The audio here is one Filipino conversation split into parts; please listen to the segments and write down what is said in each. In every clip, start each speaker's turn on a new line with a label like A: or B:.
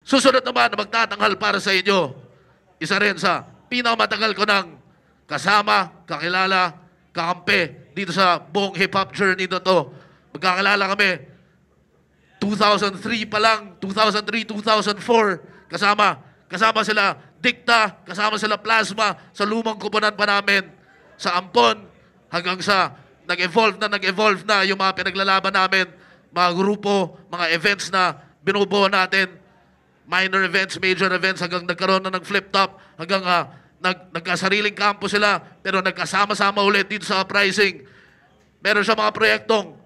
A: Susunod naman na magtatanghal para sa inyo, isa rin sa pinakamatagal ko ng kasama, kakilala, kakampi dito sa buong hip-hop journey na to. Magkakilala kami 2003 pa lang, 2003, 2004, kasama sila Dikta, kasama sila Plasma sa lumang kupunan pa namin sa Ampon hanggang sa nag-evolve na yung mga pinaglalaban namin, mga grupo, mga events na binubuo natin, minor events, major events, hanggang nagkaroon na ng flip-top, hanggang nagkasariling campus sila, pero nagkasama-sama ulit dito sa Uprising. Meron siya mga proyektong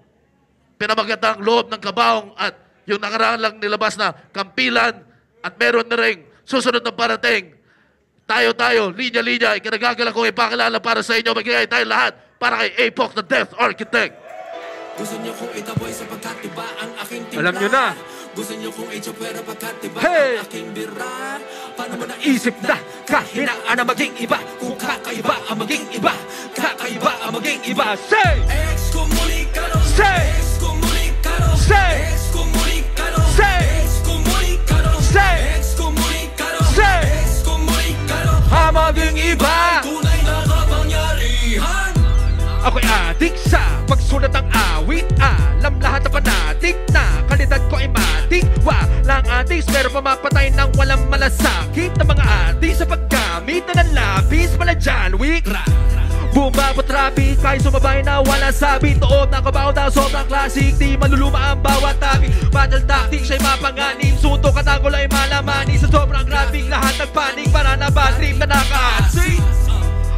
A: pinamagatang Loob ng Kabaong at yung nakaraan lang nilabas na Kampilan, at meron na rin susunod na parating. Tayo, linya-linya, ikinagagala kong ipakilala para sa inyo, magigay tayo lahat para kay Apoc the Death Architect.
B: Gusto niyo kong itaboy sapagkat iba ang aking timpla.
C: Alam niyo na.
B: Gusto niyo kong i-chopera pagkat iba ang aking bira. Paano mo naisip na kahinaan na maging iba? Kung kakaiba ang maging iba, kakaiba ang maging iba.
C: Say!
B: Excommunicado!
C: Say!
B: Excommunicado!
C: Say!
B: Excommunicado!
C: Say!
B: Excommunicado!
C: Say!
B: Excommunicado!
C: Say!
B: Excommunicado!
C: Ang maging iba!
B: Tunay na kapangyarihan!
C: Ako'y adik sa pagsulat ng awit. Alam lahat na panatik na kalidad ko ay matik. Walang atis pero pamapatay ng walang malasakit na mga atis sa paggamit na ng lapis pala John Wick. Bumabot traffic kahit sumabay na wala sabi. Toob na kabaw na sobrang classic. Di maluluma ang bawat topic. Battle tactic siya'y mapanganib. Suntok at angulo ay malamani. Sa sobrang graphic lahat nagpanik. Para na bad trip na naka-atsik.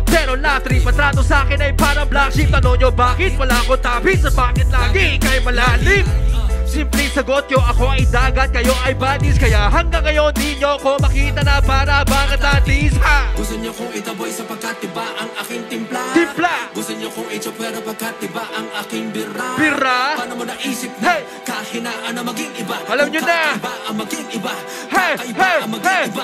C: Pero latrip, patrato sa akin ay parang black sheep. Tanong nyo bakit wala akong tapis? Sa bakit lagi ikay malalim? Simpleng sagot nyo, ako ay dagat, kayo ay bodies. Kaya hanggang ngayon di nyo ko makita na para bang atatis.
B: Gusto nyo kong itaboy sapagkat iba ang aking timpla. Gusto nyo kong i-chopera pagkat iba ang aking bira. Paano mo naisip na kahinaan na maging iba?
C: Alam nyo na.
B: Kakaiba ang maging iba,
C: Kakaiba
B: ang maging iba.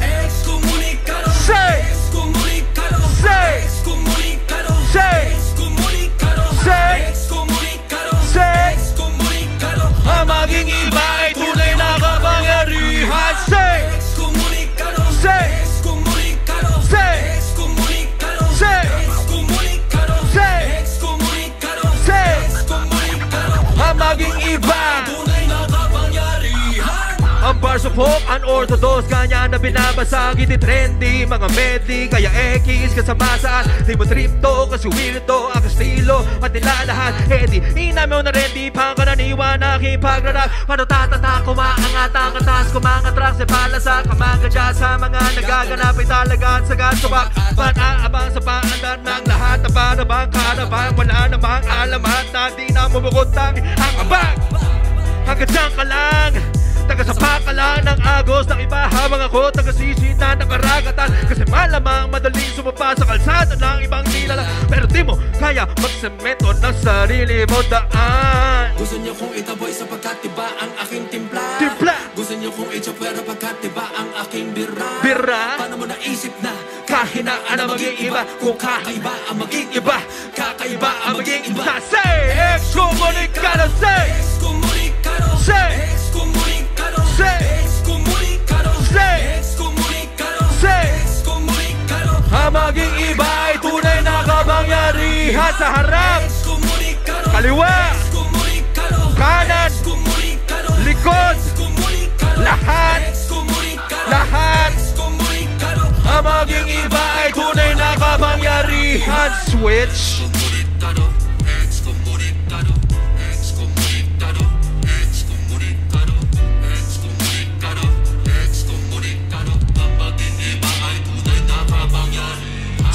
B: Excommunicado!
C: Say!
B: Excommunicado!
C: Say!
B: Excommunicado!
C: Say!
B: Excommunicado!
C: Say!
B: Excommunicado!
C: Say!
B: Excommunicado!
C: Ang maging iba ay tunay na kapangyarihan. Say!
B: Excommunicado!
C: Say!
B: Excommunicado!
C: Say!
B: Excommunicado!
C: Say!
B: Excommunicado!
C: Say!
B: Excommunicado!
C: Say!
B: Excommunicado!
C: Ang maging iba
B: tunay na kapangyarihan.
C: ang bars of hope, unorthodox, kanya na binabasag, hindi trendy, mga medley, kaya X, kasama saan, di mo trip to, kasuwil to, ang estilo, at nilalahat, di inamin mo na rin, di pang karaniwan, aking pagrarap, paano tatata, kumaangat ang katas, kumangatrak, sa pala sa kamagadya, sa mga nagaganap, ay talagang sagad, subak, panaabang sa paandar ng lahat, na para bang karabang, wala namang alamat, na di na mumukot ang abang, hanggang dyan ka lang, taga-sapa ka lang ng agos ng iba habang ako taga-sisita ng karagatan. Kasi malamang madaling sumapa sa kalsada ng ibang nilala. Pero di mo kaya magsemento ng sarili mo daan.
B: Gusto niyo kong itaboy sapagkat iba ang aking timpla. Gusto niyo kong i-chopera pagkat iba ang aking bira. Paano mo naisip na kahinaan na maging iba? Kung kakaiba ang maging iba, kakaiba ang maging iba.
C: Say! Excommunicado! Say!
B: Excommunicado!
C: Say!
B: Excommunicado!
C: Say!
B: Excommunicado!
C: Say!
B: Excommunicado!
C: Say!
B: Excommunicado!
C: Ang maging iba ay tunay na kapangyarihan sa harap,
B: Excommunicado!
C: kaliwa,
B: Excommunicado!
C: kanan,
B: Excommunicado!
C: likod,
B: Excommunicado!
C: lahat,
B: Excommunicado!
C: lahat.
B: Excommunicado!
C: Ang maging iba ay tunay na kapangyarihan. Switch.
B: Excommunicado! Excommunicado! Excommunicado! Excommunicado! Excommunicado! Excommunicado! Ang maging iba ay tunay na kapangyarihan.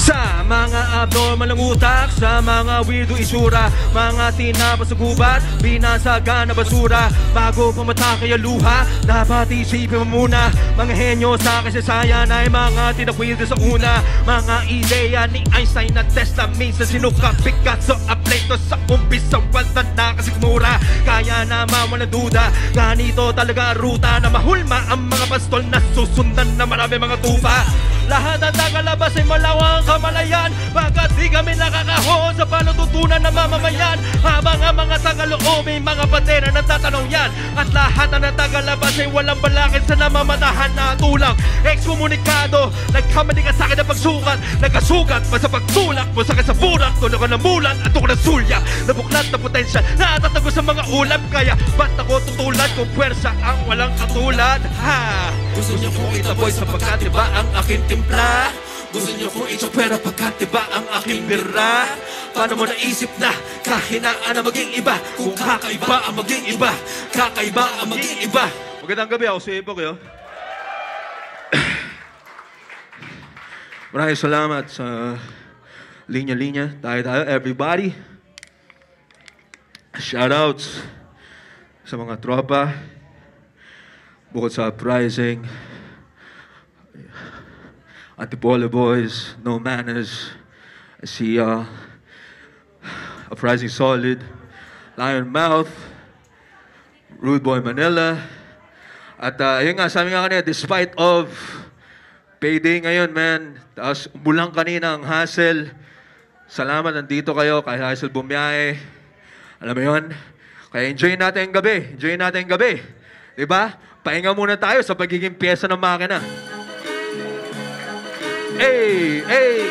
C: Sa mga abnormal ng utak, sa mga weirdo isura, mga tinapos sa gubat, binasagan na basura. Bago pumatake ang luha, dapat isipin mo muna. Mga henyo sa kasaysayan ay mga tinakwil sa una. Mga ideya ni Einstein na Tesla, minsan sinuka Picasso at Plato sa umpisa, wala na kasigmura. Kaya naman walang duda, ganito talaga ruta na mahulma ang mga pastol na susundan na marami mga tupa. Lahat ng tagalabas ay malawang kamalayan, pagkat di kami nakakahon sa panututunan ng mamamayan. Habang ang mga tagaloob may mga bandera na tatanong yan, at lahat ng tagalabas ay walang balakid sa namamatahan na tulang. Ekskomunikado, nagkamali ka sa akin na pagsukat, nagkasugat pa sa pagtulak mo sa kasaburak, tulog ka ng bulan at tulog ng sulya, nabuklat na potensyal na tatago sa mga ulam. Kaya ba't ako tutulad kung puwersa ang walang katulad? Ha!
B: Gusto niyo kong itaboy sapagkat iba ang aking timpla. Gusto niyo kong itsapwera pagkat iba ang aking bira. Paano mo naisip na kahinaan na maging iba? Kung kakaiba ang maging iba, kakaiba ang maging iba.
C: Magandang gabi, ako si Ipok yun. Maraming salamat sa linya-linya. Tayo, everybody. Shoutouts sa mga tropa. Bukod sa Uprising, Antipolo Boys, No Manners, I see Uprising Solid, Lion Mouth, Rude Boy Manila. At yun nga, sabi nga kanina, despite of payday ngayon, man, tapos umulang kanina ang hassle, salamat, nandito kayo, kahit hassle bumiyahe. Alam mo yun? Kaya enjoy natin ang gabi. Enjoy natin ang gabi. Diba? Pahinga muna tayo sa pagiging pyesa ng makina. Hey! Hey!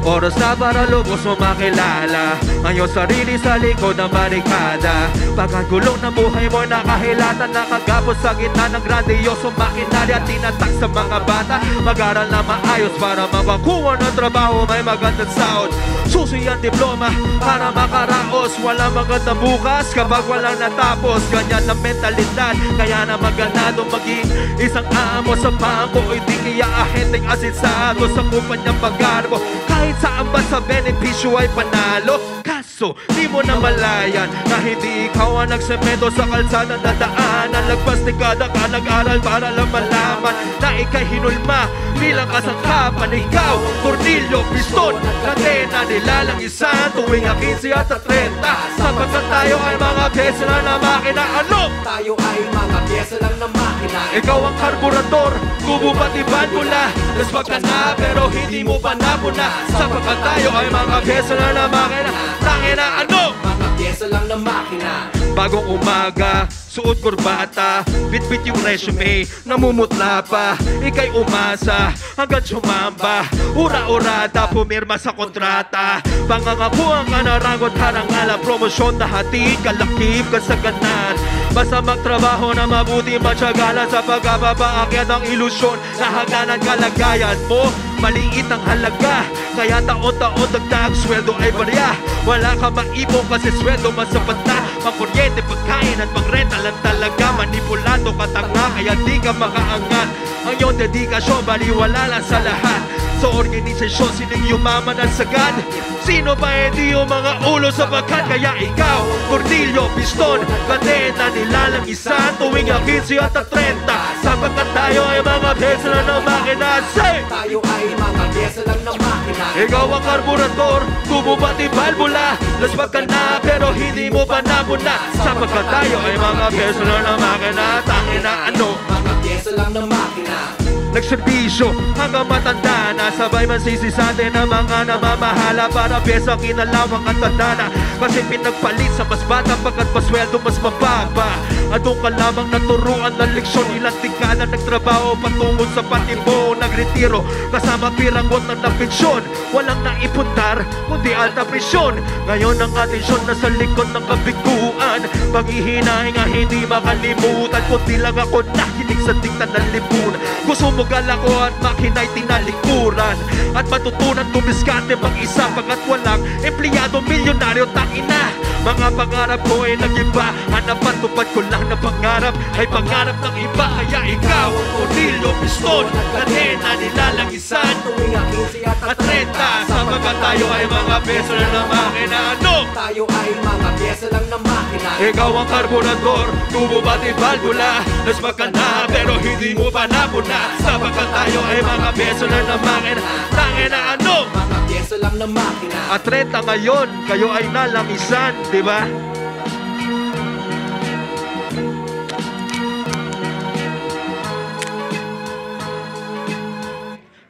C: Oras na para lubos mo makilala ang iyong sarili sa likod ng barikada. Pagkagulong ng buhay mo nakahilatan, nakagapos sa gitna ng grandiosong makinarya. Tinatak sa mga bata, mag-aral na maayos para makakuha ng trabaho, may magandang sahod. Susi ang diploma para makaraos, walang magandang bukas kapag walang natapos. Ganyan ang mentalidad, kaya na maganado maging isang amo sa bangko. Hindi kaya ahenteng asensado sa kumpanyang pag-arbo. Kahit saan ba sa benepisyo ay panalo. Kaso, di mo na malayan na hindi ikaw ang nagsemento sa kalsada na daanan. Lagpas dekada ka nag-aral para lang malaman na ika'y hinulma bilang kasangkapan. Ikaw, Cornelio Piston, Latena, nilalang isa tuwing 15 at 30. Sapagkat tayo ay mga pyesa lang na makina. Ano?
B: Tayo ay mga pyesa lang na makina.
C: Ikaw ang karburador, kubo pati balbula. Laswag ka na pero hindi mo pa napuna. Sapagkat tayo ay mga pyesa lang na makina. Tangina, ano?
B: Mga pyesa lang na makina.
C: Bagong umaga, suot kurbata, bit-bit yung resume, namumutla pa. Ika'y umasa hanggang sumamba, ura-urada, pumirma sa kontrata. Pangangakuhan ka na rangot, harangala, promosyon na hatid, kalakip, kasaganan. Basta magtrabaho na mabuti, matsagala sa pagkababaakyat ng ilusyon na hangganan kalagayan mo. Maliit ang halaga, kaya taon-taon dagdag sweldo ay barya. Wala ka maipong kasi sweldo masapat na. Pangkuryente, pagkain at pangrenta lang talaga. Manipulado ka tanga, kaya di ka makaangat. Ang iyong dedikasyon, baliwala lang sa lahat. Sa organisasyon, sinong yumaman at sagad? Sino ba hindi yung mga ulo sa bakat? Kaya ikaw, Cornelio Piston, Latena, nilalang isa tuwing 15 at 30. Sapagkat tayo ay mga pyesa lang ng makina. Say!
B: Tayo ay mga pyesa lang na makina.
C: Ikaw ang karburador, kubo pati balbula. Laswag ka na pero hindi mo pa napuna. Sapagkat tayo ay mga pyesa lang ng makina. Tangina, ano?
B: Mga pyesa lang na makina.
C: Nagserbisyo hanggang matanda na, sabay man sisisante ng mga namamahala para pyesa kinalawang at tandana. Kasi pinagpalit sa mas bata pagkat pasweldo mas mababa. At doon ka lamang naturuan ng leksyon. Ilang dekada nagtrabaho patungod sa patibo, nagretiro kasama pirangot ng napensyon. Walang naipundar kundi alta presyon. Ngayon ang atensyon nasa likod ng kabiguan. Paghihinahin nga hindi makalimutan, kundi lang ako nakinig sa dikta ng lipunan. Gusto mo galako at makina'y tinalikuran at matutunan tumiskarte mag-isa pagkat walang empleyado milyonaryo. Tangina, mga pangarap ko ay nag-iba. Hanapan tupad ko lang na pangarap ay pangarap ng iba. Kaya ikaw, Cornelio Piston, Latena, nilalagisan
B: Tuwing 15 at
C: 30. Sapagkat tayo ay mga pyesa lang na makina. Ano?
B: Tayo ay mga pyesa lang na makina.
C: Ikaw ang karburador, tubo pati balbula. Laswag ka na pero hindi mo pa napuna. Sapagkat tayo ay mga pyesa lang na makina. Tangina, ano?
B: Mga pyesa lang na makina.
C: At 30 ngayon, kayo ay nalangisan, di ba?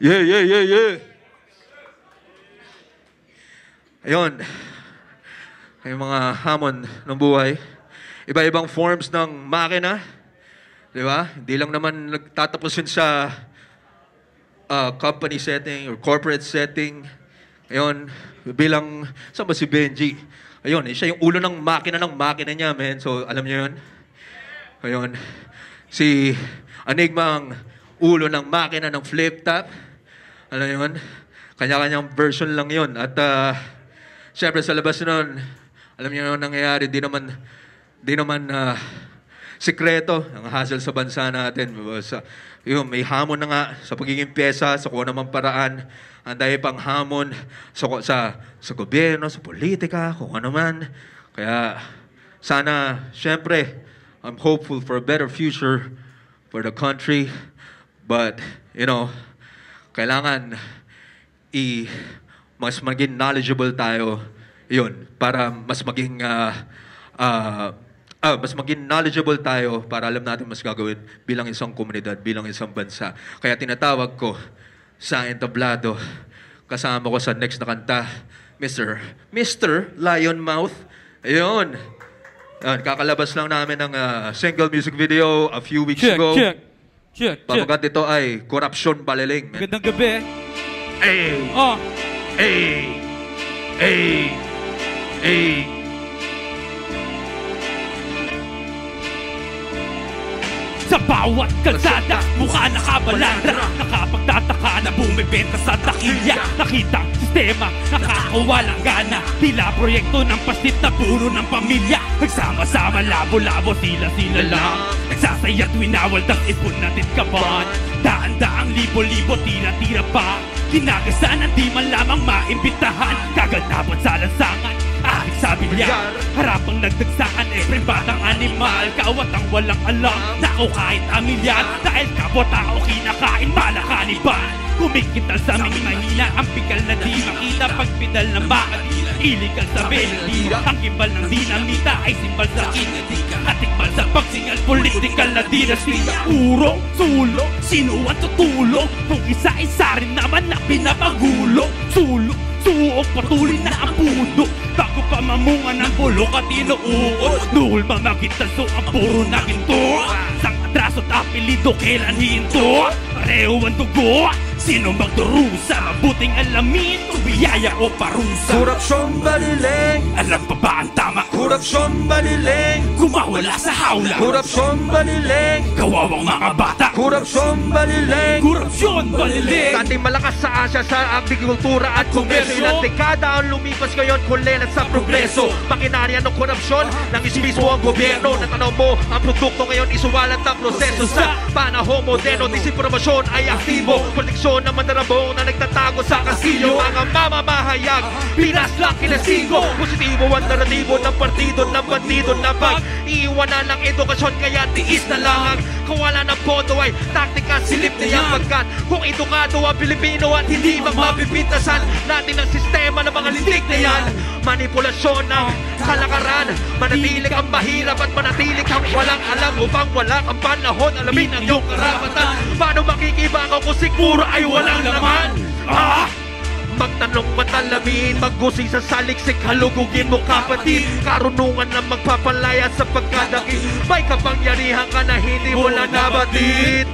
C: Yeah. Ayun. Yung mga hamon ng buhay. Iba-ibang forms ng makina. Di ba? Hindi lang naman nagtatapos yun sa company setting or corporate setting. Ayun, bilang, saan ba si Benji? Ayun, siya yung ulo ng makina niya, man. So, alam niyo yun? Ayun, si Enigma ang ulo ng makina ng flip top. Alam niyo yun? Kanya-kanyang version lang yun. At, syempre sa labas nun, alam niyo yung nangyayari, di naman sikreto ang hassle sa bansa natin. Yun, may hamon na nga sa pagiging pyesa, sa kung namang paraan. Ang dahil pang hamon sa gobyerno, sa politika, kung ano man. Kaya sana, syempre, I'm hopeful for a better future for the country. But, you know, kailangan mas maging knowledgeable tayo, yun, para mas maging knowledgeable tayo para alam natin mas gagawin bilang isang komunidad, bilang isang bansa. Kaya tinatawag ko sa entablado, kasama ko sa next na kanta, Mr. Lionmouth. Ayun. Kakalabas lang namin ng single music video a few weeks ago.
B: Check.
C: Pamagat ito ay Korupsyon Baliling.
B: Magandang gabi.
A: Ay!
B: Oh.
A: Ay!
B: Sa bawat kalsada, mukha nakabalandra. Nakapagtataka na bumibenta sa takilya. Nakita sistema, nakakawalang gana. Tila proyekto ng pasit na puno ng pamilya. Nagsama-sama, labo-labo, sila-sila lang. Nagsasaya tuwinawal, tas ipon natin kaban. Daan-daang libo-libo, tira-tira pa. Kinagasan ang di man lamang maimbitahan. Kaganapan sa lansangan, ahit sa bilyar. Harapang nagdagsaan, batang animal. Kawat ang walang alam, nako kahit amilyar. Dahil kapwa-tao kinakain, malakaniban. Kumikital sa aming mahina, ang pigal na di makita. Pagpidal na makadila, iligal sa benedira. Ang kimbal ng dinamita ay simbal sa inatika. At ikbal sa pagsingal, political na dinastya. Urong, sulong, sino ang tutulong? Kung isa-isa rin naman na pinapagulo. Sulong, suok, patuloy na ang puno. Bago pa mamunga ng bulok at inuuod. Nuhol mamagitan so ang puro na ginto. Sang atraso at apelido kailan hinto. Pareho ang dugo. Sino magdurusa? Mabuting alamin kung biyaya o parusa.
C: Korupsyon Baliling.
B: Alam pa ba ang tama?
C: Korupsyon Baliling.
B: Kumawala sa hawla.
C: Korupsyon Baliling.
B: Kawawang mga bata.
C: Korupsyon Baliling.
B: Korupsyon Baliling.
C: Dating malakas sa Asya sa agrikultura at komerso. Ilang dekada ang lumipas ngayon kulelat sa progreso. Makinarya ng korupsyon ng ismismo ang gobyerno. Natanaw mo ang produkto ngayon isuwalat ng proseso. Sa panahon moderno, disinformasyon ay aktibo. Proteksyon ng mandarabong na nagtatago sa kastilyo. Mga mamamahayag, Pinas lang kinasigo. Positibo ang naratibo ng partido ng bandido na pag-iwanan ng edukasyon. Kaya tiis na lang ang kawalan ng pondo ay taktika silip na yan. Pagkat kung edukado ang Pilipino at hindi magmapipintasan natin ang sistema ng mga lintik na yan. Manipulasyon ng kalakaran, manatili kang mahirap at manatili kang walang alam. Upang wala kang panahon, alamin ang iyong karapatan. Paano makikibakaw kung siguro ay walang laman? Magtanong matalamin, maggusi sa saliksik, halugugin mo kapatid. Karunungan na magpapalaya sa pagkadakit. May kapangyarihan ka na hindi mo na nabatid.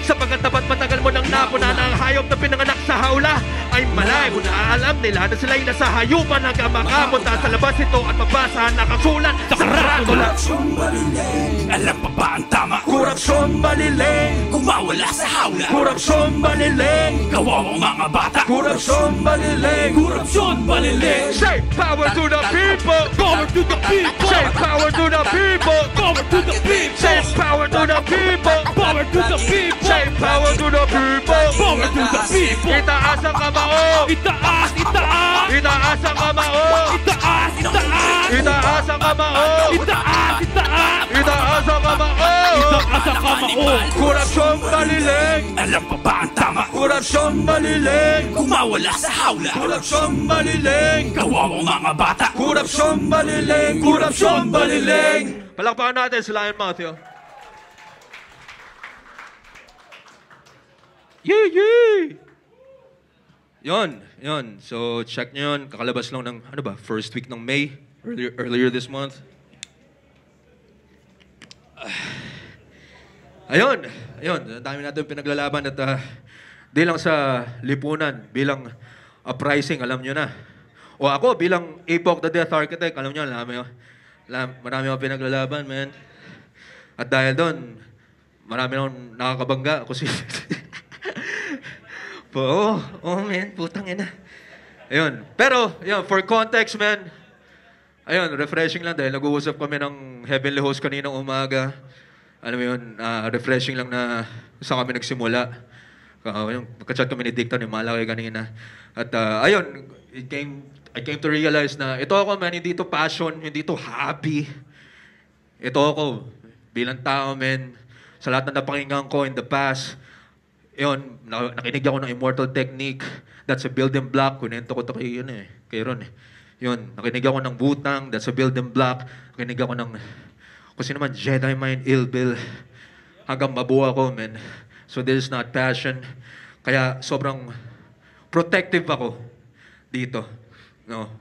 C: Sapagkat dapat matagal mo nang napuna na ang hayop na pinanganak sa hawla ay malay mo na alam nila na sila'y nasa hayupan hanggang makapunta sa labas ito at mabasa nakasulat sa karatula.
B: Korupsyon Baliling. Alam pa ba ang tama?
C: Korupsyon Baliling.
B: Kumawala sa hawla.
C: Korupsyon Baliling.
B: Kawawang mga bata.
C: Korupsyon Baliling.
B: Korupsyon Baliling.
C: Say power to the people.
B: Power to the people.
C: Say power to the people.
B: Power to the people.
C: Say power to the people.
B: Power to the people.
C: Say power to the people.
B: Power to the people.
C: Itaas ang kamao.
B: Itaas, itaas.
C: Itaas ang kamao.
B: Itaas, itaas.
C: Itaas ang kamao.
B: Itaas, itaas.
C: Itaas ang kamao.
B: Itaas ang kamao.
C: Korupsyon Baliling.
B: Alam pa ba ang tama?
C: Korupsyon Baliling.
B: Kumawala sa hawla.
C: Korupsyon Baliling.
B: Kawawang mga bata.
C: Korupsyon Baliling. Korupsyon Baliling. Palakpakan natin si Lionmouth, yo. Yeah. Yun. So, check nyo yun. Kakalabas lang ng, ano ba, first week ng May. Earlier this month. Ayun. Ang dami natin pinaglalaban at di lang sa lipunan, bilang uprising, alam nyo na. O ako, bilang Epoch the Death Architect, alam nyo, marami akong pinaglalaban, man. At dahil doon, marami akong nakakabangga. Kasi man, putang ina. Ayun. Pero, yun, for context, man, ayun, refreshing lang dahil nag-uusap kami ng Heavenly Host kaninang umaga. Alam mo yun, refreshing lang na saan kami nagsimula. Magka-chat kami ni Dicta, ni Malaki kanina. At ayun, I came to realize na ito ako, man, hindi to passion, hindi to hobby. Ito ako, bilang tao, man, sa lahat na napakinggan ko in the past, yun, nakinig ako ng Immortal Technique. That's a building block. Kunento ko ito kay Ron. Yun, nakinig ako ng Wu-Tang. That's a building block. Nakinig ako ng, kasi naman, Jedi Mind, Ill Bill. Hanggang mabuo ako, man. So this is not passion. Kaya sobrang protective ako dito. No?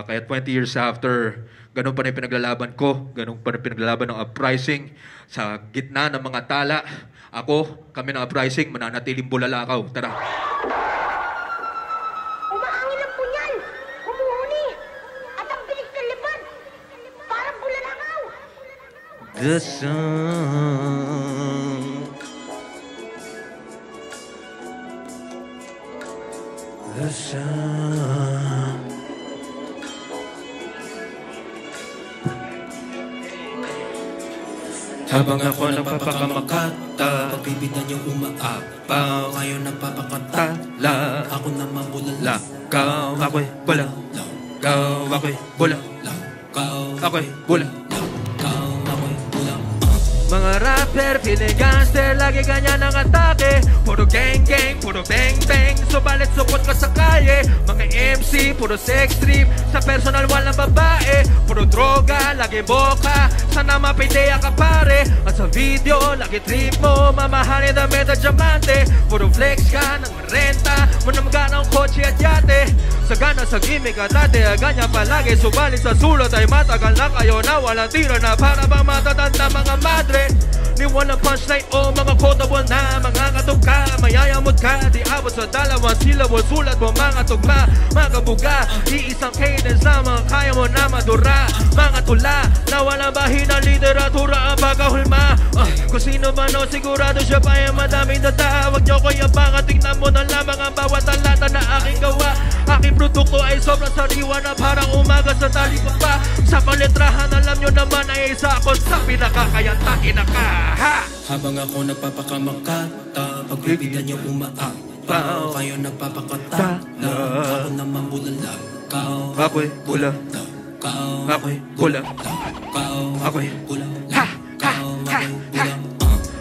C: Kaya 20 years after, ganun pa rin pinaglalaban ko. Ganun pa rin pinaglalaban ng uprising. Sa gitna ng mga tala, kami ng uprising, mananatiling bulalakaw. Tara.
D: Umahangin ang punyan! Humuhuni! At ang bilis ng lipad! Parang bulalakaw!
C: The sun. The sun.
B: Habang ako nagpapakamakata, pagbibitan niyong umaapaw, kayo nagpapakatala, ako naman bulala.
C: Ako'y bula. Ako'y bula. Ako'y bula. Mga rapper, feeling gangster, lagi ganyan ang atake. Puro gang-gang, puro bang-bang, subalit sukot ka sa kaye. Mga MC, puro sex trip, sa personal walang babae. Puro droga, lagi boka, sana mapideya ka pare. At sa video, lagi trip mo, mamahalin na meta diamante. Puro flex ka ng renta, manamga ng kotse at yate. Sagana sa gimmick at dati, ganyan palagi. Subalit sa sulot ay matagal na kayo na walang tira na para bang matatanda mga madre. Ni walang punchline o mga quotable na mga katugka. Mayayamot ka, di abot sa dalawang syllable. Sulat mo mga tugma, mga buga. Iisang cadence na mga kaya mo na madura. Mga tula, na walang bahina literatura ang pagkahulma. Kung sino man o sigurado siya pa ay madaming data. Huwag niyo ko yabang at tingnan mo na lamang ang bawat talata na aking gawa. Aking produkto ay sobrang sariwa na parang umaga sa talikod pa. Sa paletrahan alam nyo naman ay isa ako sa pinakakayanta kinaka.
B: Habang ako nagpapakamakata, pagbibitan niyong umaapaw, kayo nagpapakatala, ako naman bulala.
C: Ako'y bula. Ako'y bula. Ako'y bula.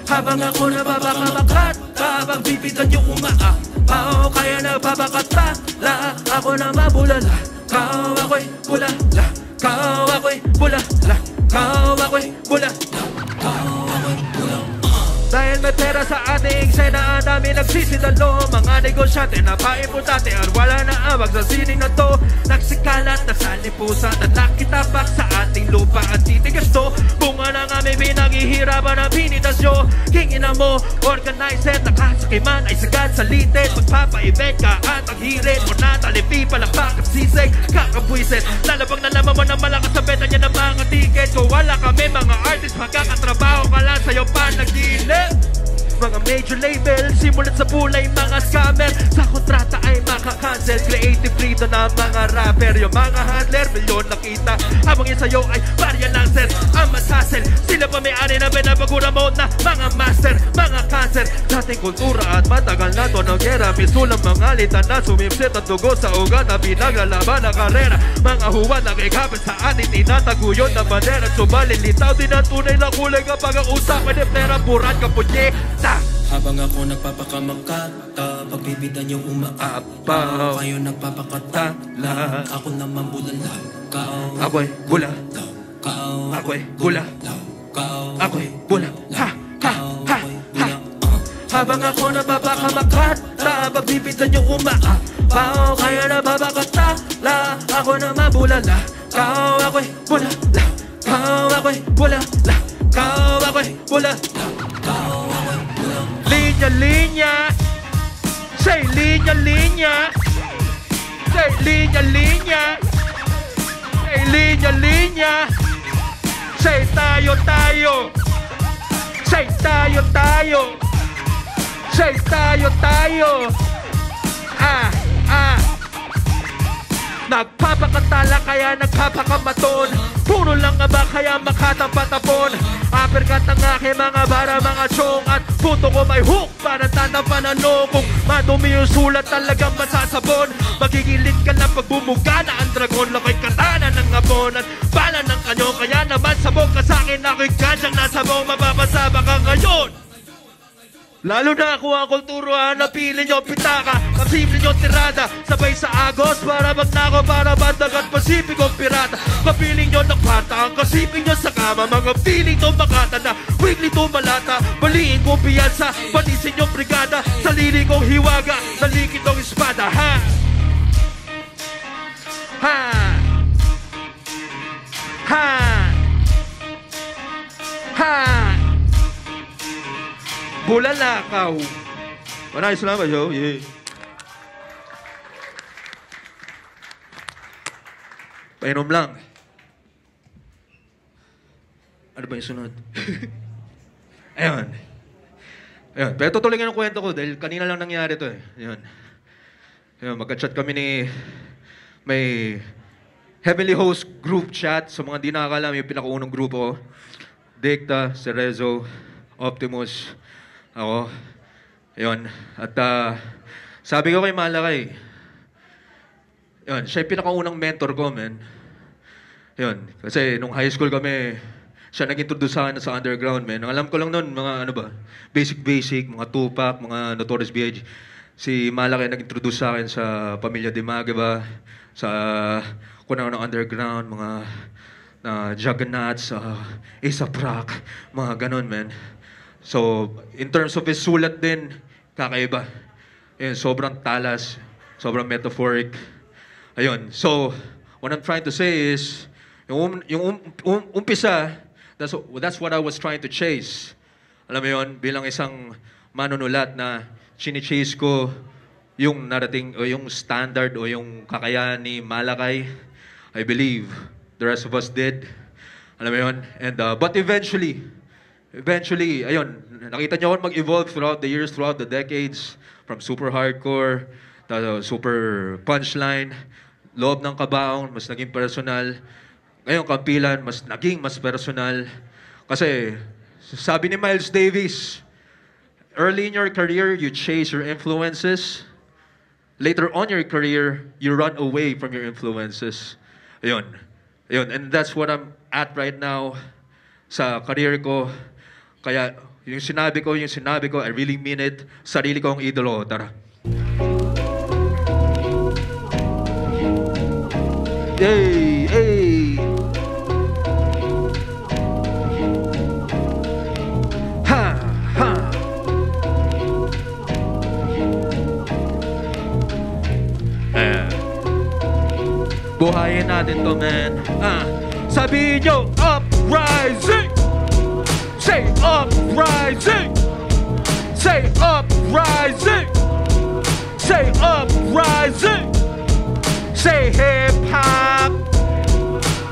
B: Habang ako nagpapakamakata, pagbibitan niyong umaapaw, kaya nagpapakatala, ako naman bulala. Ako'y bulala. Ako'y bulala. Ako'y bulala.
C: Dahil may pera sa ating eksena, ang dami nagsisidalo. Mga negosyante na paimportante at wala na awag sa sining na to. Nagsikalat na sa lipusan at nakitapak sa ating lupa at titigas to. Bunga na nga may pinaghihirapan ang pinitasyo. King ina mo, organized, nakasakiman ay sagad sa lited. Magpapa-event ka at ang hirit mo na talipi, palakpak at sisig, kakabwisit. Lalabang na naman mo na malakas sa beta niya ng mga ticket. Kung wala kami mga artist, magkakatrabaho ka lang sa'yo pa nagdile. Mga major label, simulat sa bulay, mga scammer. Sa kontrata ay makakancel. Creative freedom ng mga rapper. Yung mga handler, milyon nakita. Habang yun sa'yo ay barya lang sir. Ang masasel, sila pa may-ari na binabagura mo na mga master, mga cancer. Dating kultura at matagal na to ng gera. Misulang mga litan na sumimsit at dugo sa ugat na pinaglalaban ng karera. Mga huwad na kikapit sa atin, tinataguyod na bandera. Subalit litaw din ang tunay na kulay kapag ang usapan ni pera, burat kapunyeta.
B: Habang ako nagpapakamakata, pagbibitan niyong umaapaw, kayo nagpapakatala, ako naman bulala.
C: Ako'y bula. Ako'y bula. Ako'y bula. Ha! Ha! Ha! Ha! Habang ako nagpapakamakata, Pabibitan yung umaapaw. Kaya na babakatala, ako na mabulala. Kau ako'y bulala, kau ako'y bulala, kau ako'y bulala. Linya, linya, say linya, linya, say linya, linya, say linya, linya, say tayo, tayo, say tayo, tayo, say tayo, tayo. Nagpapakatala kaya nagpapakamaton. Puro lang nga ba kaya makatampatapon. Uppercut ng aking mga bara, mga chong. At puto ko may hook para tatapan ano. Kung madumi yung sulat talagang masasabon. Magigilid ka lang pag bumuga na ang dragon. Lako'y katana ng abon at bala ng kanyo. Kaya naman sabog ka sa'kin, ako'y kadyang nasabong. Mapapasaba ka ngayon. Lalo na ako ang kultura, napili nyo pitaka, kapsimple nyo tirada, sabay sa agos para magnako, para bandagat pasipikong pirata. Kapiling nyo ng kwanta, ang kasiping nyo sa kama, mga piling to makata na weekly to malata. Baliin kong piyansa, panisin yung brigada, salili kong hiwaga, nalikit ng espada. Ha! Ha! Ha! Ha! Bulalakaw. Maraming salamat, yo. Yeah. Painom lang. Ano ba yung sunod? Ayun. Ayun. Pero tutuloy nga ng kwento ko dahil kanina lang nangyari to eh. Ayun. Ayun, magka-chat kami ni... May Heavenly Host group chat. Sa mga di nakakalam, yung pinakaunong grupo ko. Dicta, Cerezo, Optimus, ako. Ayun. At sabi ko kay Malakay, yun, siya yung pinakaunang mentor ko, man. Yun. Kasi nung high school kami, siya nag-introduce sa akin sa underground, man. Ang alam ko lang nun, mga ano ba, basic, mga Tupac, mga Notorious B.I.G. Si Malakay nag-introduce sa akin sa Pamilya Dimaga ba, sa kunang ng underground, mga Juggernauts, A$AP Rock, mga ganon, man. So, in terms of his sulat din, kakaiba. Ayun, sobrang talas, sobrang metaphoric. Ayun, so, what I'm trying to say is, yung umpisa, that's what I was trying to chase. Alam mo yun, bilang isang manunulat na chine-chase ko yung narating, o yung standard, o yung kakayahan ni Malakay. I believe the rest of us did. Alam mo yun? And, but eventually, ayun, nakita niyo ako mag-evolve throughout the years, throughout the decades, from super hardcore, to super punchline, loob ng kabaong, mas naging personal. Ngayon, kampilan, mas personal. Kasi, sabi ni Miles Davis, early in your career, you chase your influences. Later on your career, you run away from your influences. Ayun. Ayun. And that's what I'm at right now sa career ko. Kaya, yung sinabi ko, I really mean it. Sarili ko ang idolo. Tara. Hey, hey. Ha, ha. Buhayin natin to, man. Sabi nyo, uprising! Say uprising! Say uprising! Say uprising! Say hip-hop!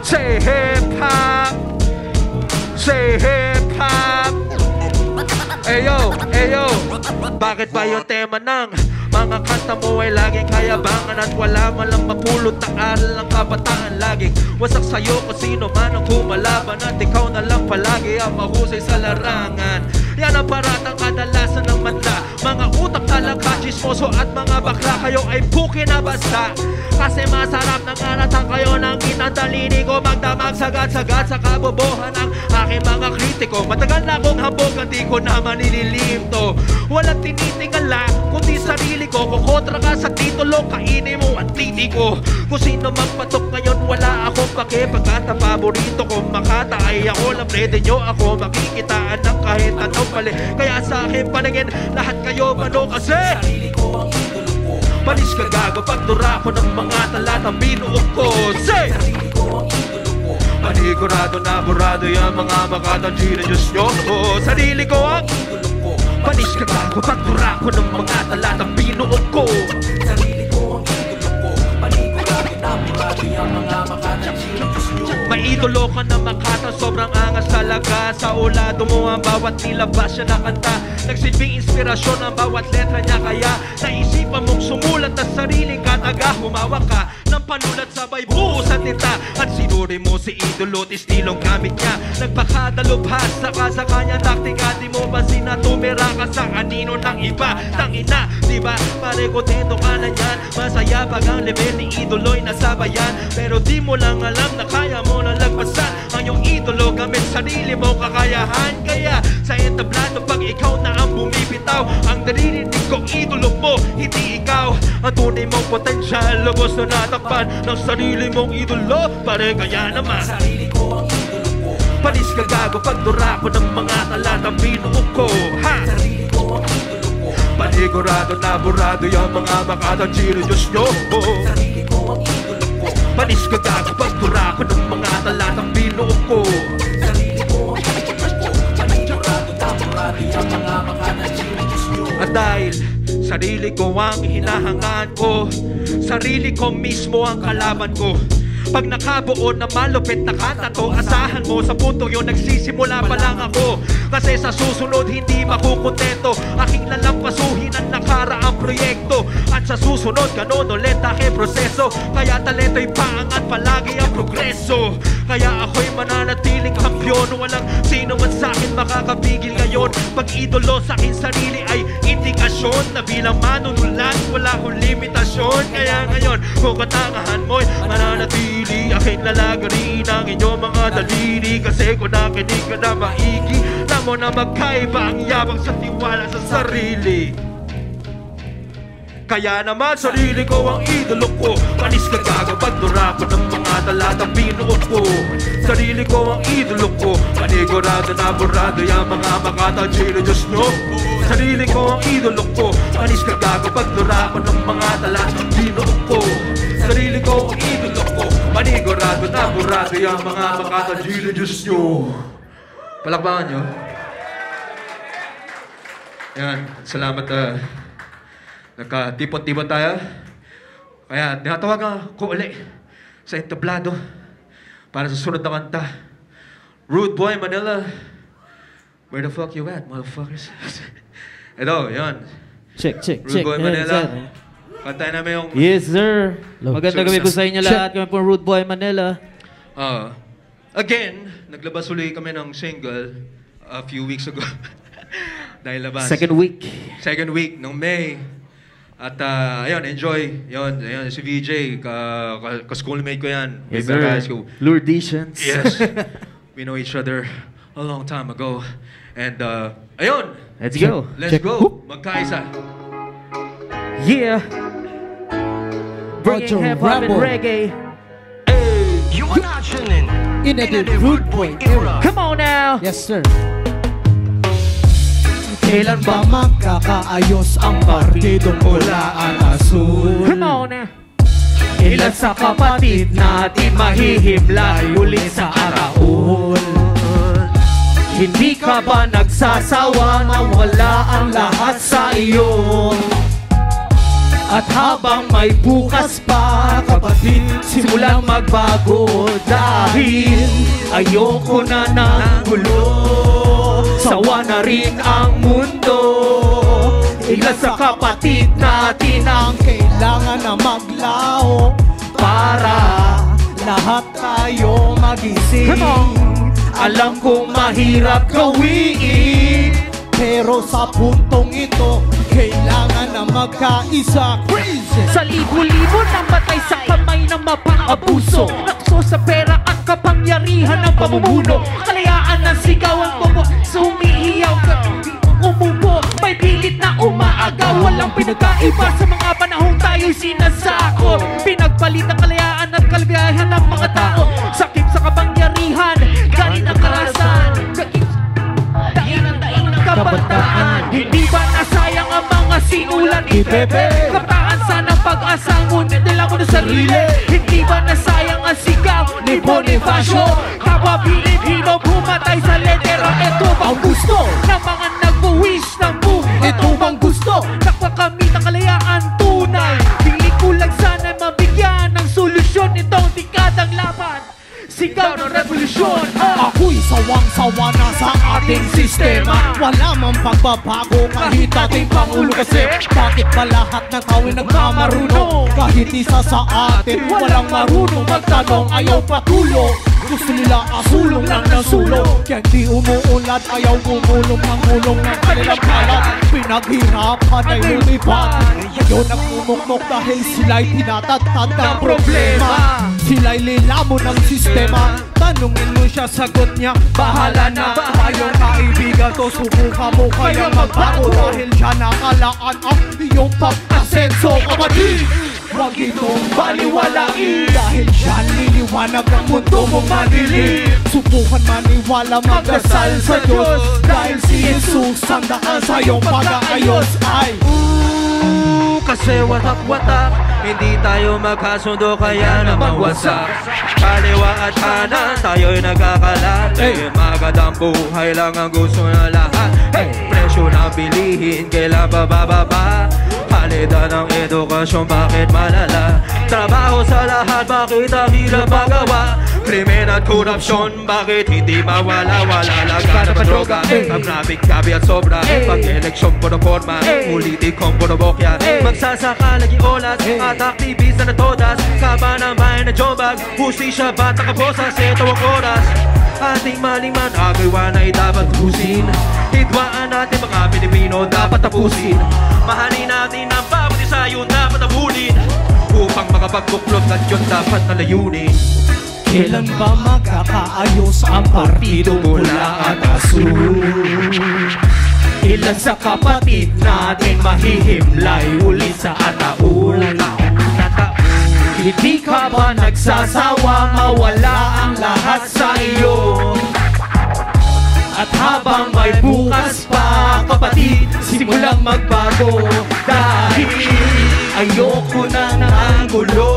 C: Say hip-hop! Say hip-hop! Eyo, eyo! Bakit ba yung tema ng mga kanta mo ay laging kayabangan at wala man lang mapulot na aral ng kabataan? Laging wasak sa'yo kung sino man ang kumalaban at ikaw na lang palagi ang mahusay sa larangan. Yan ang paratang kadalasan ng madla. Mga utak talaga chismoso at mga bakla, kayo ay puki na basta. Kasi masarap ng aratang kayo ng kitang daliri ko, magdamag sagad-sagad sa kabobohan ng aking mga kritiko. Matagal na akong habog at di ko naman nililim to. Walang tinitingala kundi sarili ko. Kung kontra ka sa titulo, kainin mo ang titi ko. Kung sino magpatok ngayon, wala akong pake. Pagkat ang paborito ko Makata ay ako lang, pwede nyo ako makikitaan ng kahit anong mali. Kaya sa akin paningin, lahat kayo mano kasi sarili ko ang Panis ka gago pag dura ko ng mga talatang binuok ko. Say!
B: Sarili ko ang idolo ko.
C: Panigurado na burado yung mga makatang genius nyo. Sarili ko ang
B: Idolo ko.
C: panis ka gago pag dura ko ng mga talatang binuok ko.
B: Sarili ko ang idolo ko. Panigurado na burado yung mga makatang genius nyo.
C: May idolo ka na makatang sobrang angas talaga. Sa ulado mo ang bawat nilabas siya na kanta. Nagsilbing inspirasyon ang bawat letra niya. Kaya naisipan mong sumulat na sariling kataga. Humawak ka ng panulat sabay buo sa tinta. At sinuri mo si idolo at istilong gamit niya. Nagpakadalubhas saka sa kanya taktika. Di mo ba sinatumira ka sa kanino ng iba? Tangina, diba? Pare kontento ka na yan. Masaya pag ang level ni idolo'y nasabayan. Pero di mo lang alam na kaya mo na lagpasan ang iyong idolo gamit sarili mo kakayahan. Kaya sa entablado pag ikaw na ang bumibitaw, ang naririnig ko idolo mo, hindi ikaw. Ang tunay mong potensyal, lubos na natakpan ng sarili mong idolo. Pare kaya naman
B: Sarili ko ang idolo ko.
C: panis ka gago pag dura ko ng mga talatang binuok ko. Ha!
B: Sarili ko ang idolo ko.
C: Panigurado na burado yung mga makatang genius nyo.
B: Sarili ko ang idolo ko.
C: Panis ka gago pag dura ko ng mga talatang binuok ko.
B: Sarili ko ang idolo ko. Panigurado na burado yung mga makatang genius nyo.
C: At dahil sarili ko ang hinahangaan ko, sarili ko mismo ang kalaban ko. Pag nakabuo na malupit na kanta to, asahan mo sa punto yun nagsisimula pa lang ako. Kasi sa susunod hindi makukontento, aking lalampasuhin ang nakaraang proyekto. At sa susunod ganon ulit aking proseso. Kaya talento'y paangat palagi ang progreso. Kaya ako'y mananatiling kampyon, walang sino man sa'kin makakapigil ngayon. Pag idolo sa'kin sarili ay indikasyon na bilang manunulat wala akong limitasyon. Kaya ngayon kung katangahan mo'y mananatili, aking lalagarin ang inyong mga daliri. Kasi kung nakinig ka na maigi, alam mo na magkaiba ang yabang sa tiwala sa sarili. Kaya naman sarili ko ang idolo ko. Panis ka gago pag dura ko ng mga talatang binuok ko. Sarili ko ang idolo ko. Panigurado na burado yung mga makatang genius nyo. Sarili ko ang idolo ko. Panis ka gago pag dura ko ng mga talatang binuok ko. Sarili ko ang idolo ko. Panigurado na burado yung mga makatang genius nyo. Palakpakan nyo. Yan, salamat. Nagka-tipon-tipon tayo. Kaya tinatawagan ko uli sa entablado para sa sunod na kanta. Rude Boy Manila, where the fuck you at, motherfuckers? Ito, yan.
E: Check.
C: Rude Boy Manila. Kantayin namin yung...
E: Yes, sir. Magandang gabi po sa inyo lahat. Kami po Rude Boy Manila.
C: Again, naglabas uli kami ng single a few weeks ago. Dahil labas.
E: Second week
C: ng May. At ayun, enjoy. Ayun, si VJ, ka-schoolmate ko yan.
E: Yes,
C: Baby
E: sir.
C: High School.
E: Lourditions.
C: Yes. We know each other a long time ago. And ayun.
E: Let's go.
C: Let's go. Magkaisa.
E: Yeah. Bringing hip-hop and reggae.
B: You are not tuning
F: In a Rude Boy era.
E: Come on now.
F: Yes, sir. Kailan ba magkakaayos ang partidong pula at asul?
E: Come on now.
F: Ilan sa kapatid natin mahihimlay ulit sa araul? Hindi ka ba nagsasawa na wala ang lahat sa iyo? At habang may bukas pa, kapatid, simulang magbago. Dahil ayoko na ng gulo, sawa na rin ang mundo. Ilan sa kapatid natin ang kailangan na maglaho para lahat tayo magising. Alam kong mahirap gawin, pero sa puntong ito kailangan na magkaisa. Crazy!
E: Sa libo-libo na matay sa kamay ng mapang-abuso, nakso sa pera at kapangyarihan ng pamumuno. Kalayaan ng sigawan mo, sumihiyaw ka, umupo, may pilit na umaagaw. Walang pinagkaiba sa mga panahong tayo'y sinasakop. Pinagpalit ang kalayaan at kaligayahan ng mga tao. Sakip sa kapangyarihan, galit ang karahasan, daing ng kabataan. Hindi ba nasayang ang mga sinulan ni Pepe? Kabataan sana ng pag-asa, ngunit nila mo na sarili. Hindi ba nasayang ang sigaw ni Bonifacio? Kapwa Pilipino pumatay sa letera. Ito bang gusto ng mga nag-wish ng buhay? Ito bang gusto nakakamit ang kalayaan tunay? Piling ko lang sana mabigyan ng solusyon itong dekadang laban. Sigaw ng revolusyon.
F: Ako'y sawang-sawa na sa ating sistema. Wala mang pagbabago kahit ating Pangulo. Kasi bakit ba lahat ng tao nagkamarunong? Kahit isa sa atin walang marunong magtanong, ayaw patulong. Gusto nila asulong lang ng sulong. Kaya di umuunlad, ayaw gumulong ng ulong ng kanilang kalat. Pinaghirapan ay lumipat. Ngayon nagmumukmok dahil sila'y tinatagtad ng problema. Sila'y lilamon ng sistema. Tanungin mo siya, sagot niya, bahala na. Tayong kaibigan to, subukan mo kaya magbago. Dahil dyan nakalaan ang iyong pag-asenso, kapatid. Huwag itong baliwalain. Dahil dyan liliwanag ang mundo mong madilim. Subukan maniwala, magdasal sa Diyos. Dahil si Jesus ang daan sa iyong pag-aayos ay
C: kasi watak-watak, hindi tayo magkasundo kaya naman wasak. Kaliwa at kanan, tayo'y nagkakalat. Magandang buhay lang ang gusto na lahat. Presyo ng bilihin, kailan bababa? Palitan ng edukasyon, bakit malala? Trabaho sa lahat, bakit ang hirap magawa? Krimen at korupsyon, bakit hindi mawala? Wala lang ka na droga, ang traffic, gabi at sobra. Pag-eleksyon po na forma, politikong po na bokya. Magsasaka lagi olas, at aktivista na todas. Kaba ng bayan na jobag, hustisya ba't nakabosas? Ito ang oras, ating maling-man agawan ay dapat husin. Hidwaan natin mga Pilipino, dapat tapusin. Mahalin natin ang bawat isa, yun dapat abulin. Upang makapagbuklod at yun dapat nalayunin.
F: kailan ba magkakaayos ang partido pula at asul? Ilan sa kapatid natin mahihimlay ulit sa ataulan? Hindi ka ba nagsasawa mawala ang lahat sa iyo? At habang may bukas pa, kapatid, simulang magbago. Dahil ayoko na ng gulo,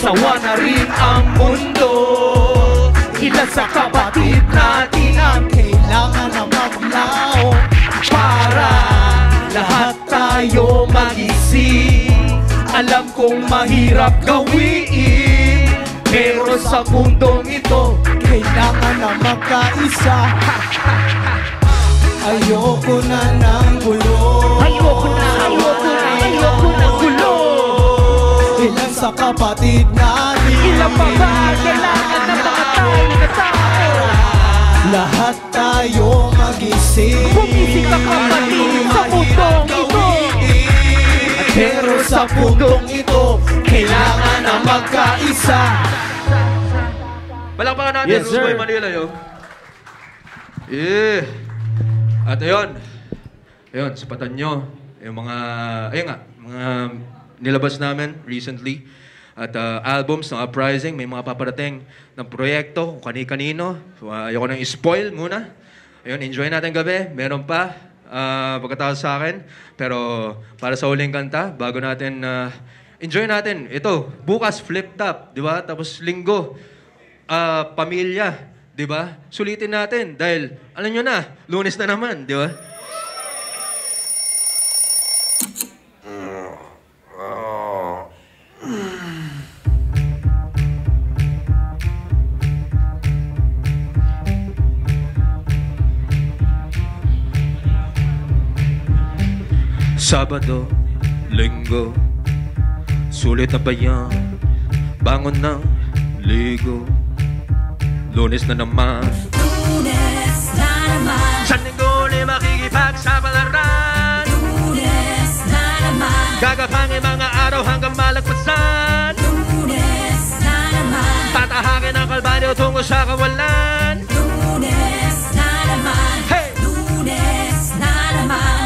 F: sawa na rin ang mundo. Ilan sa kapatid natin ang kailangan na maglaho para lahat tayo magising. Alam kong mahirap gawin, pero sa mundong ito kailangan na magkaisa. Ayoko na ng gulo, ayoko ng gulo. Ilan sa kapatid natin,
E: Ilan pa ba kailangan ng mga tayo na tao?
F: lahat tayo magising.
E: Bumising ka kapatid sa mundong ito.
F: Pero sa mundong ito kailangan na magkaisa.
C: Palakpakan natin,
F: Yes, sir.
C: Boy Manila, yo. At ayun, sapatan nyo. Yung mga, mga nilabas namin recently. At albums ng Uprising, may mga paparating ng proyekto, kung kani-kanino. So, ayoko nang i-spoil muna. Ayun, enjoy natin gabi. Meron pa, pagkatapos sa akin. Pero para sa huling kanta, bago natin, enjoy natin. Ito, bukas flip top, di ba? Tapos linggo, pamilya, di ba? Sulitin natin dahil, alam nyo na, Lunes na naman, di ba? Sabado, linggo, sulit na ba yan? Bangon ng ligo, Lunes na naman.
B: Lunes na naman,
C: Sa linggo ni makikipagsapalaran,
B: Lunes na naman,
C: gagapangin mga araw hanggang malagpasan.
B: Lunes na naman,
C: Tatahakin ang kalbaryo tungo sa kawalan.
B: Lunes na naman,
C: Hey!
B: Lunes na naman.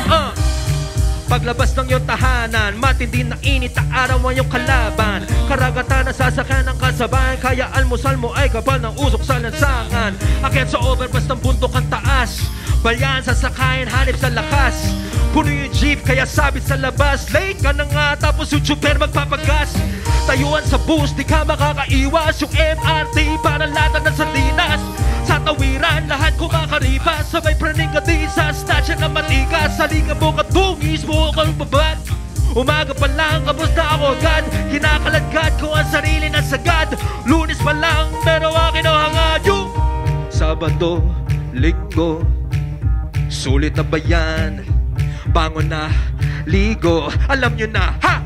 C: Paglabas ng iyong tahanan, matindi na init na araw ang iyong kalaban. Karagatan na sasakyan ng kasabayan, kaya almusal mo ay kapal ng usok sa lansangan. Akyat sa overpass ng bundok ang taas, balyan sasakayin hanip sa lakas. Puno yung jeep kaya Kaya sabi sa labas, late ka na nga, tapos yung super magpapagas. Tayuan sa bus, di ka makakaiwas. Yung MRT, parang lata ng sardinas. Sa tawiran, lahat kumakaripas. Sabay praning ka di sa stasya na matigas. Halika mo ka tungis mo akong babad. Umaga pa lang, kapos na ako agad. Kinakalagad ko ang sarili na sagad. Lunes pa lang, pero akin ang hangad. Yung Sabado, Linggo, sulit na ba yan? Bangon na, ligo, alam nyo na, ha?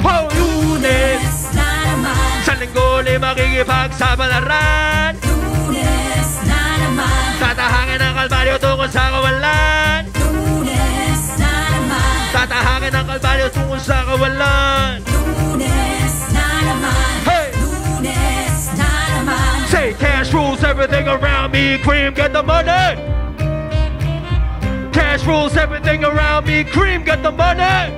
C: Oh, Lunes
B: na naman,
C: sa Linggo ulit makikipagsabalaran.
B: Lunes na naman,
C: Tatahangin ang kalbaryo tungkol sa kawalan.
B: Lunes na naman,
C: Tatahangin ang kalbaryo tungkol sa kawalan.
B: Lunes na naman,
C: Hey!
B: Lunes na naman.
C: Say cash rules everything around me, cream get the money. Cash rules everything around me, cream get the money.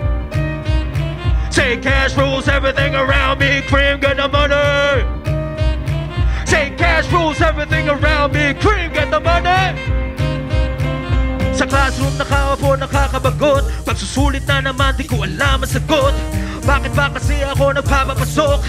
C: Say cash rules everything around me, cream get the money. Say cash rules everything around me, cream get the money. Sa classroom nakaupo nakakabagot. Pagsusulit na naman di ko alam ang sagot. Bakit ba kasi ako nagpapapasok?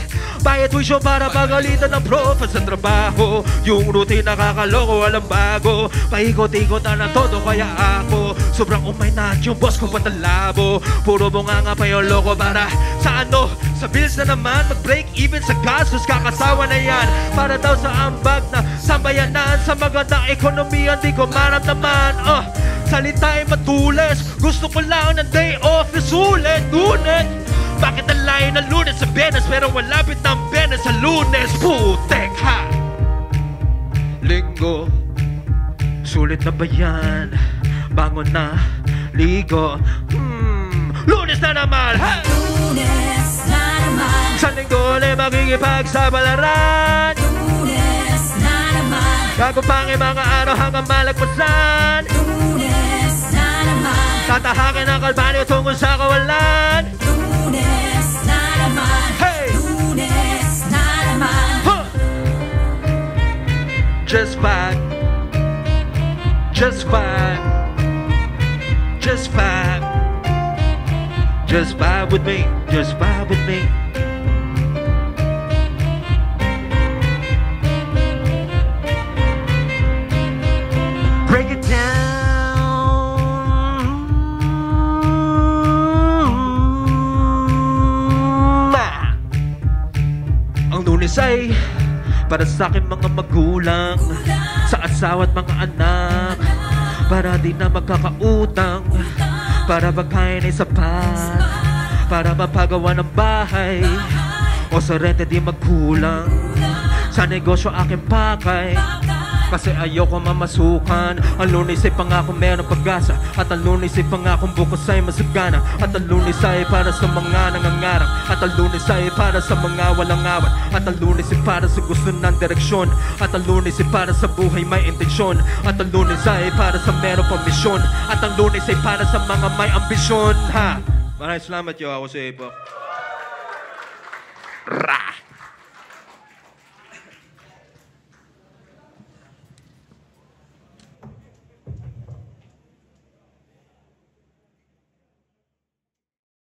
C: Bayad tuition para pagalitan ng prof. Sa trabaho, yung routine nakakaloko, walang bago. Paikot-ikot na ng todo kaya ako sobrang umay na yung boss ko patalabo. Puro bunga nga pa yung loko para sa ano? Sa bills na naman, mag-break even sa gastos. Kakasawa na yan para daw sa ambag na sambayanan. Sa magandang ekonomiya di ko maramdaman. Salita ay matulis, gusto ko lang ng day off is ulit. Bakit ang layo ng Lunes sa Benes pero malapit ng Benes sa Lunes? Putek ha! Linggo, sulit na ba yan? Bangon na, ligo. Lunes na naman, ha?
B: Lunes na naman,
C: Sa Linggo ulit makikipagsabalaran.
B: Lunes na naman,
C: Bago pang mga araw hanggang malagpasan.
B: Lunes na naman,
C: Tatahakin ang kalbaryo tungkol sa kawalan.
B: Lunes na naman,
C: Hey!
B: Lunes na naman.
C: Huh! Just vibe. Just vibe. Just vibe. Just vibe with me. Just vibe with me. Break it down. Ang Lunes ay para sa aking mga magulang, sa asawa at mga anak, para di na magkakautang, para magkain ay sapat, para mapagawa ng bahay, o sa rente di magkulang, sa negosyo aking pakay. Kasi ayoko mamasukan. Ang Lunes ay pangako meron pag-asa. At ang Lunes ay pangakong bukas ay masagana. At ang Lunes ay para sa mga nangangarap. At ang Lunes ay para sa mga walang awat. At ang Lunes ay para sa gusto ng direksyon. At ang Lunes ay para sa buhay may intensyon. At ang Lunes ay para sa meron pang misyon. At ang Lunes ay para sa mga may ambisyon. Ha! Maraming salamat yo, ako si Ipok.